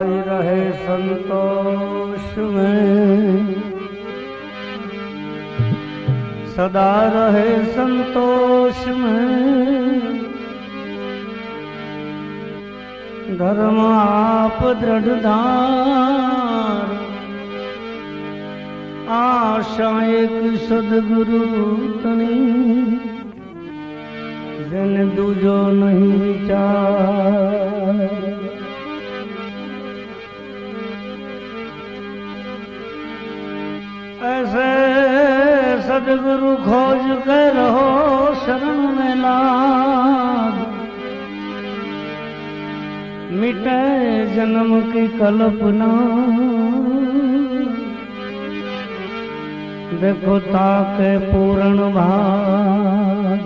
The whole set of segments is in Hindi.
रहे संतोष में, सदा रहे संतोष में। धर्म आप दृढ़धार, आशा एक सदगुरु तनी, जिन दूजो नहीं विचार। ऐसे सदगुरु खोज के रहो शरण में लाग, मिटे जन्म की कल्पना। देखो ताके पूर्ण भाग,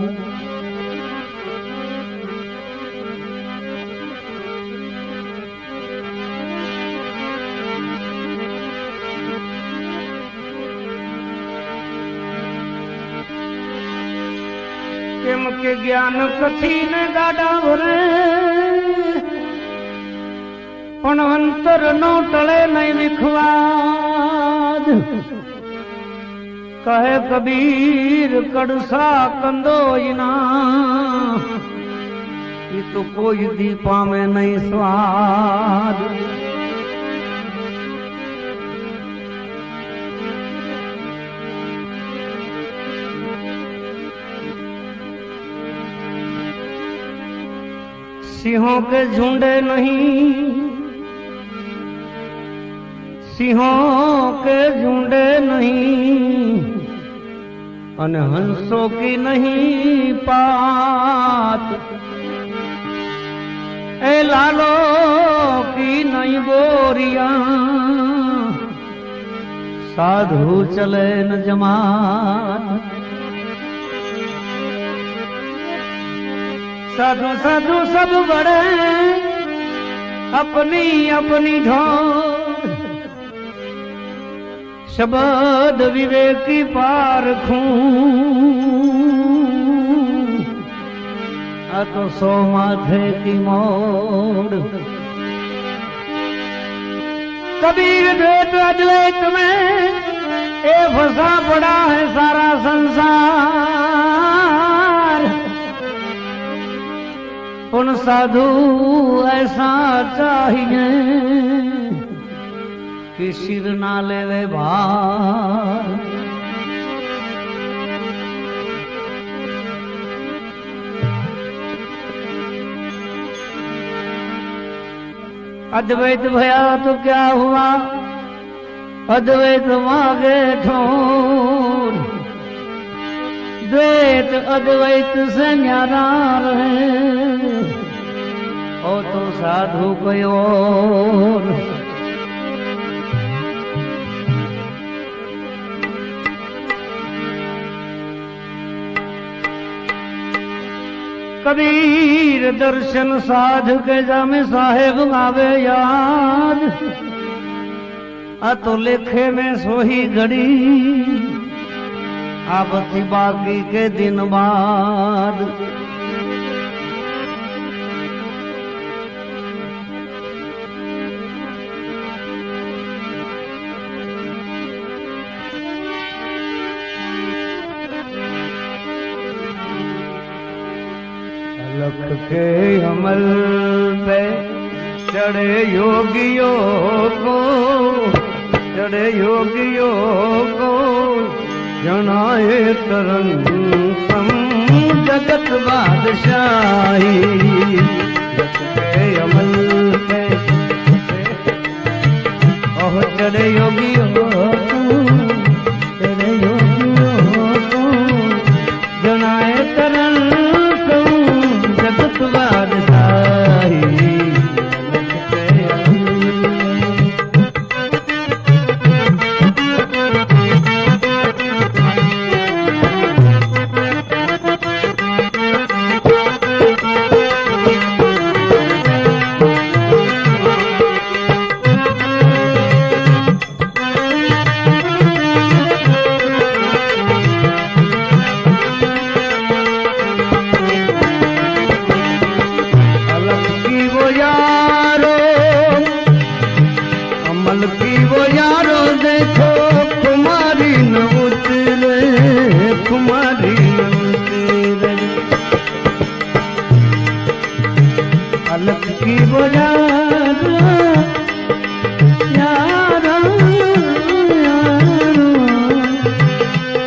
केम के ज्ञान कथी ने गाड़ा भरे, पण अंतर नो टले नहीं विखवाद। कहे कबीर कड़सा कंदो इना, ये तो कोई दीपा में नहीं स्वाद। सिंहों के झुंडे नहीं, सिंहों के झुंडे नहीं, अन हंसों की नहीं पात। ए लालो की नहीं बोरिया, साधु चले न जमात। साधु साधु सब बड़े अपनी अपनी ढोर, शब्द विवेकी पारखूं। आ तो सो माथे की मोड़, कबीर द्वैत अद्वैत में ए फंसा पड़ा है सारा संसार। उन साधु ऐसा चाहिए कि सिर ना लेवे भार। अद्वैत भया तो क्या हुआ, अद्वैत मांगे ठोर। द्वैत अद्वैत से न्यारा रहे, ओ तो साधु कोई और। कबीर दर्शन साध के जामे साहेब आवे याद। आ तो लेखे में सोही घड़ी, आवती बाकी के दिन बाद। लख के अमल पे चढ़े योगियों को, चढ़े योगियों को जनाए तरंगम जगत बादशाही। लख के अमल पे ओह चढ़े योगियों को, चढ़े योगियों को जनाए तरंगम जगत बादशाही। की वो यारो देखो कुमारी न उतरे, कुमारी न उतरे। अलग की वो यारो यारो यारो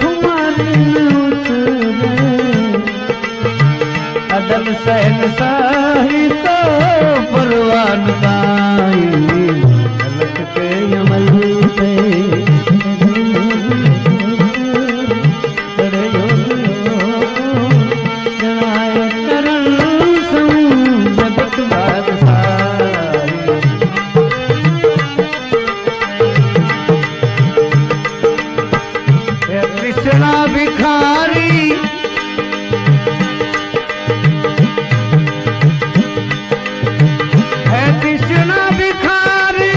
कुमारी न उतरे। अदल सहन साही तो परवान गाई के अमल पे करे जनाए करण संग जगत बादशाही। कृष्णा भिखारी है, कृष्णा भिखारी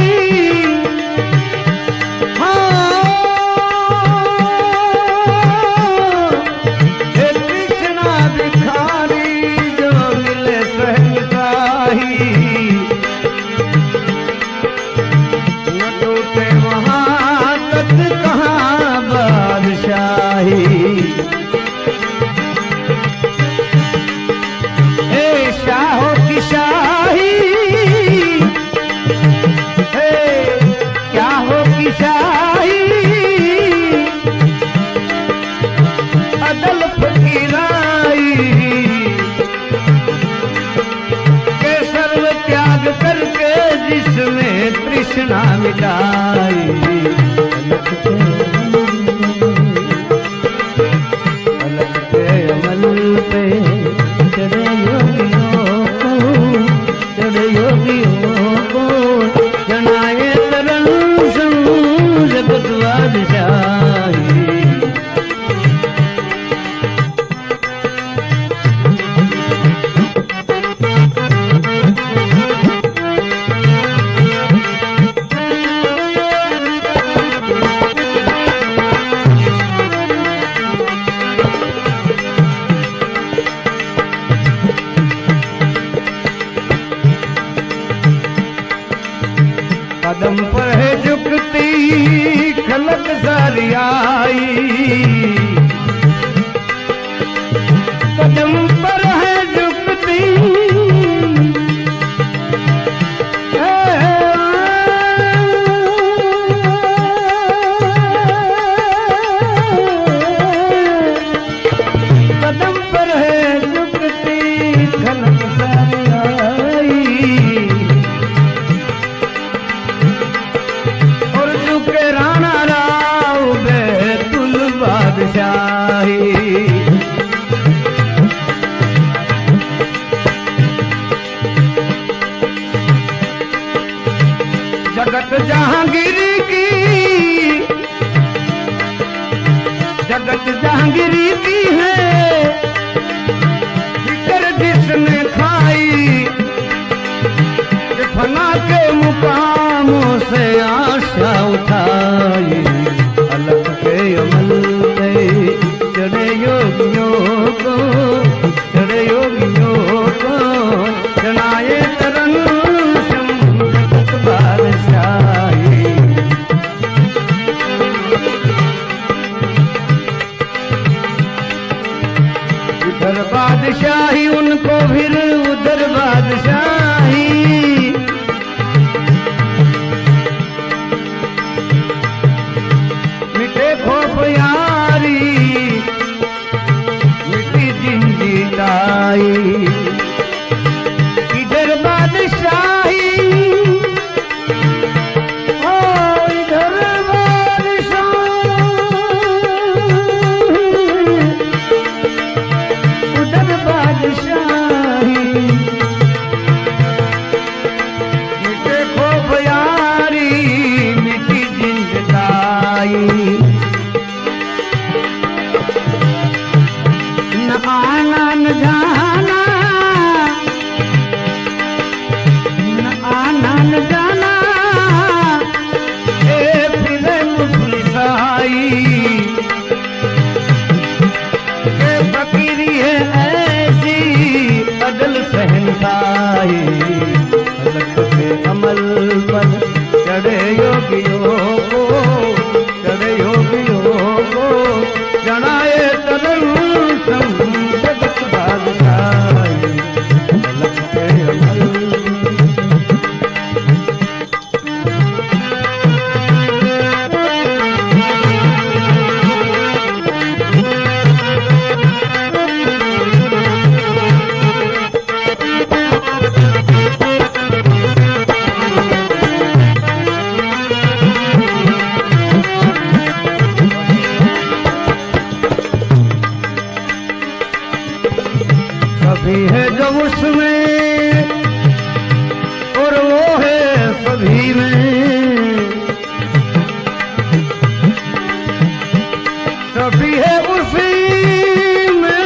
शाहों की शाही है, शाहों की शाही अदल फकीराई के सर्व त्याग करके जिसने तृष्णा मिटाई। कदम पर है झुकती खलक सारी आई, कदम पर है झुकती कदम पर है झुकती खलक सारी आई। राणा राव बैतुल बादशाही जगत जहांगीरी की, जगत जहांगीरी की है फिकर जिसने खाई। फना के मुकामों से आशा उठाई, अलग के अमल पे चढ़े योगियों को, चढ़े योगियों को जनाए तरन जगत बादशाही। इधर बादशाही उनको फिर उधर बादशाही। यारी मिट्टी जिंदी दाई चढ़े योगियों को, चढ़े योगियों को जनाए तरल जगत बादशाही अलग के अमल। सभी है जो उसमें और वो है सभी में, सभी है उसी में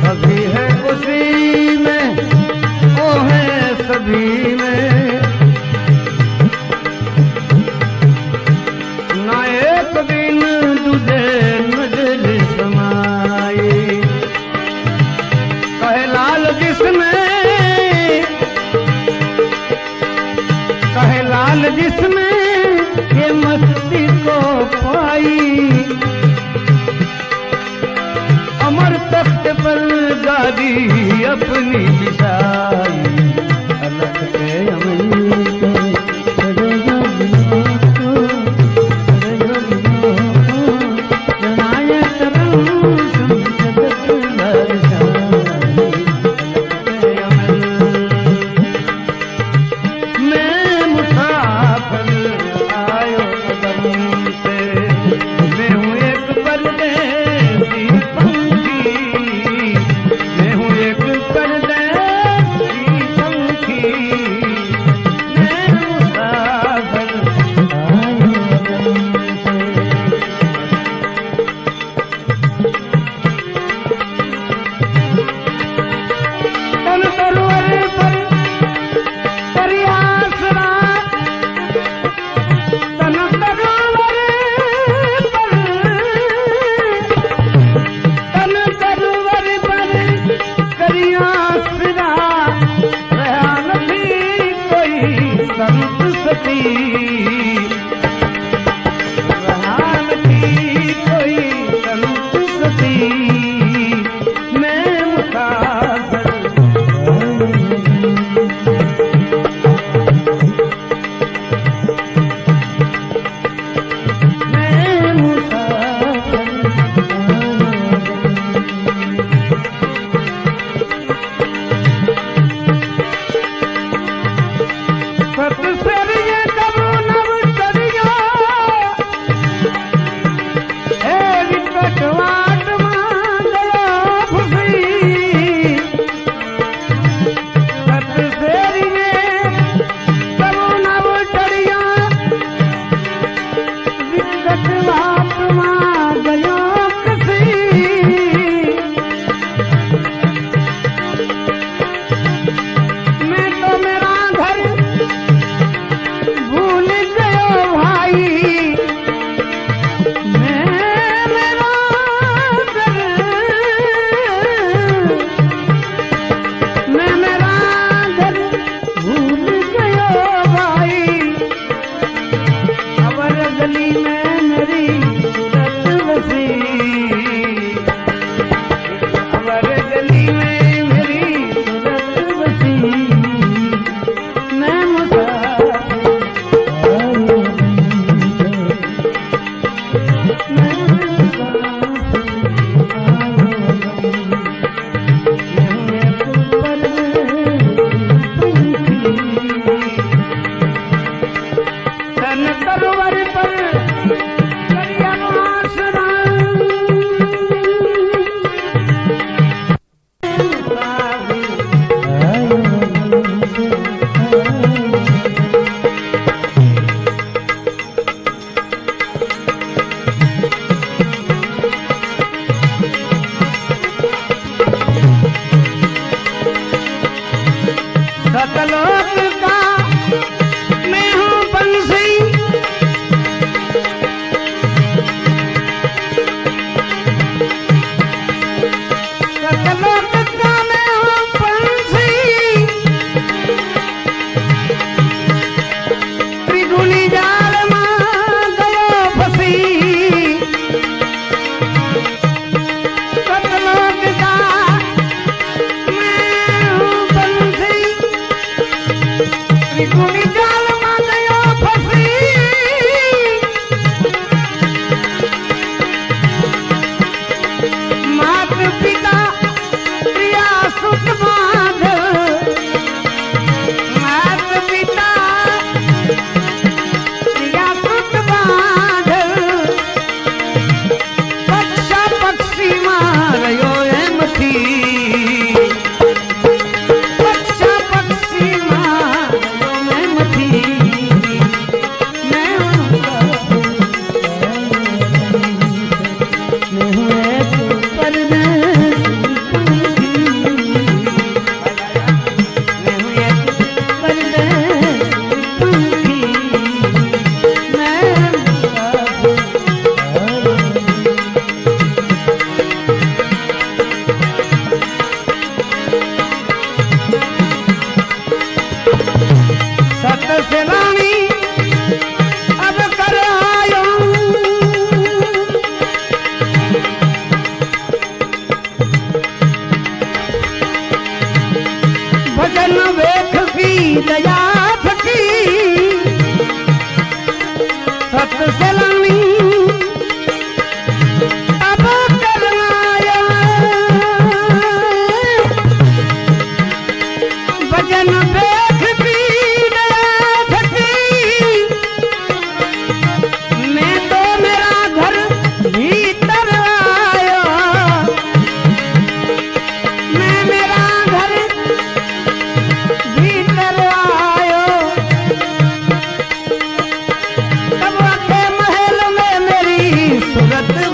सभी है उसी में, वो है सभी में। ना एक दिन तुझे नजर समाई, कहे लाल जिसमें, कहे लाल जिसमें ये मस्ती को पाई, अमर तख्त पर गादी अपनी बिछाई अलग के अमल के। चढ़े योगियों को, चढ़े योगियों को जनाए तरल जगत बादशाही अलग के अमल। मैं मुसाफिर आयो कदम से, मैं हूँ एक परदेसी पंछी, मैं हूँ एक परदेसी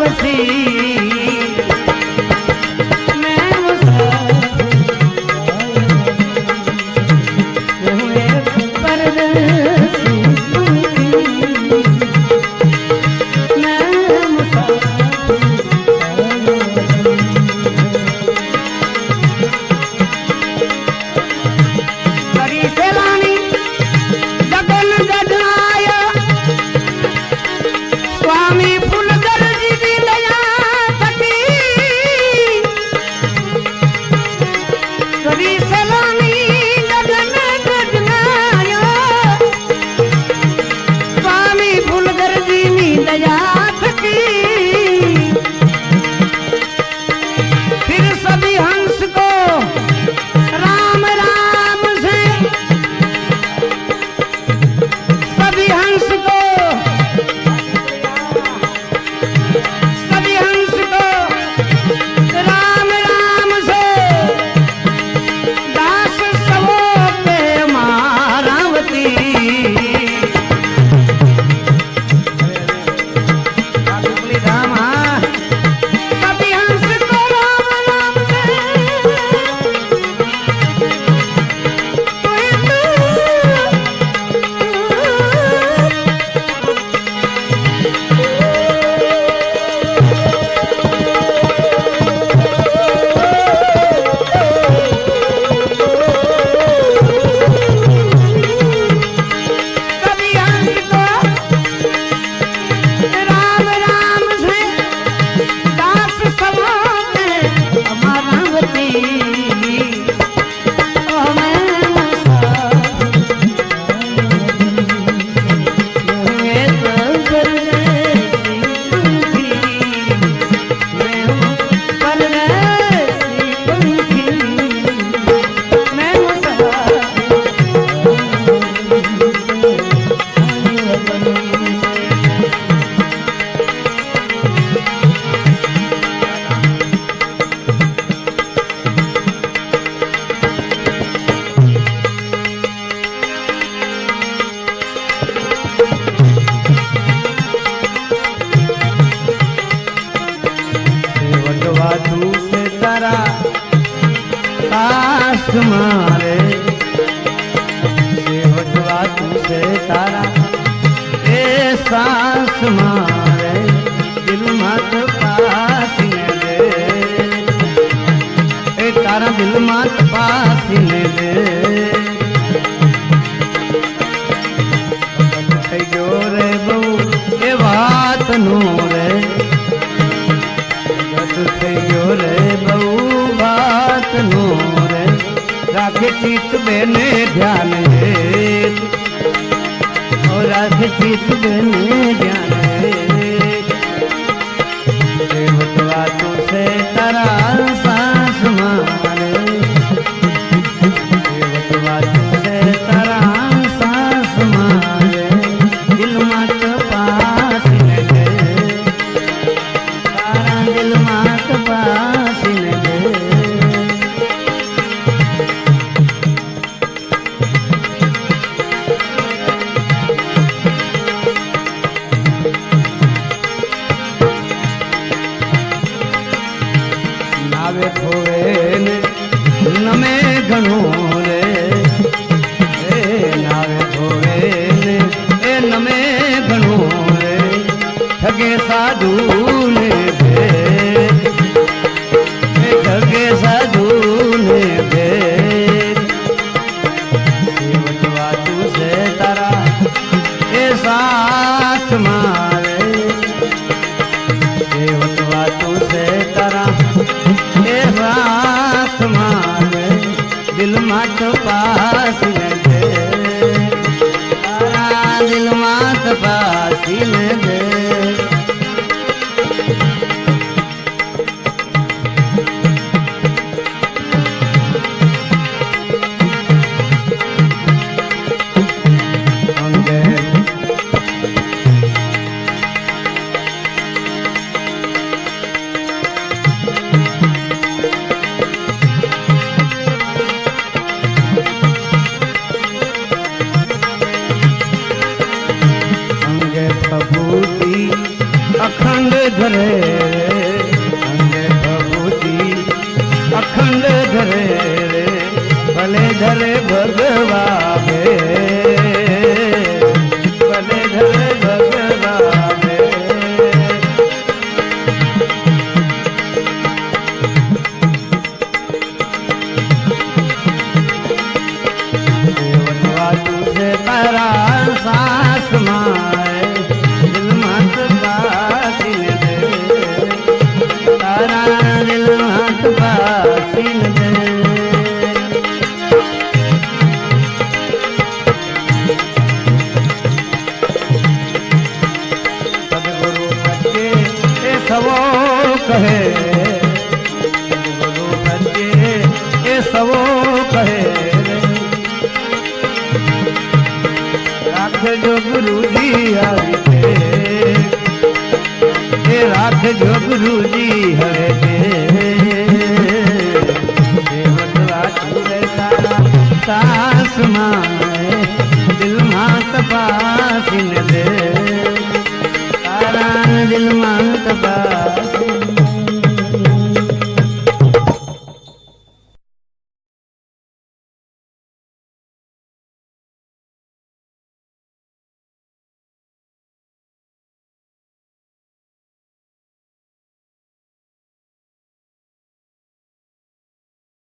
बसी मैं मुसाफिर हूँ एक परदेसी मैं मारे सेवटवा तुझसे तारा ए सांस मारे दिल मत पास दे ए तारा दिल मत पास दे जोरे बहु ए बात नूरे जोरे बहु बात नूरे राखे चित बेने ध्यान और राखे चित बेने ध्यान सेवटवा तुझसे तारा सांस मारे सेवटवा तुझसे तारा सांस मारे दिल मत पास दे तारा दिल मत पास दे नावे खोवे नमे घणो रे नावे खोवे ए नमे घणो रे ठगे साधु ने भेद ठगे साधु ने भेद सेवटवा तुझसे तारा ए साथ मारे सेवटवा तुझसे तारा रात मारे दिल मत पास दे तारा दिल मत पास दे कहे गुरु बच्चे ये सबो कहे राख जो गुरु जी आगे ये राख जो गुरु जी हरे देवत राख सास मान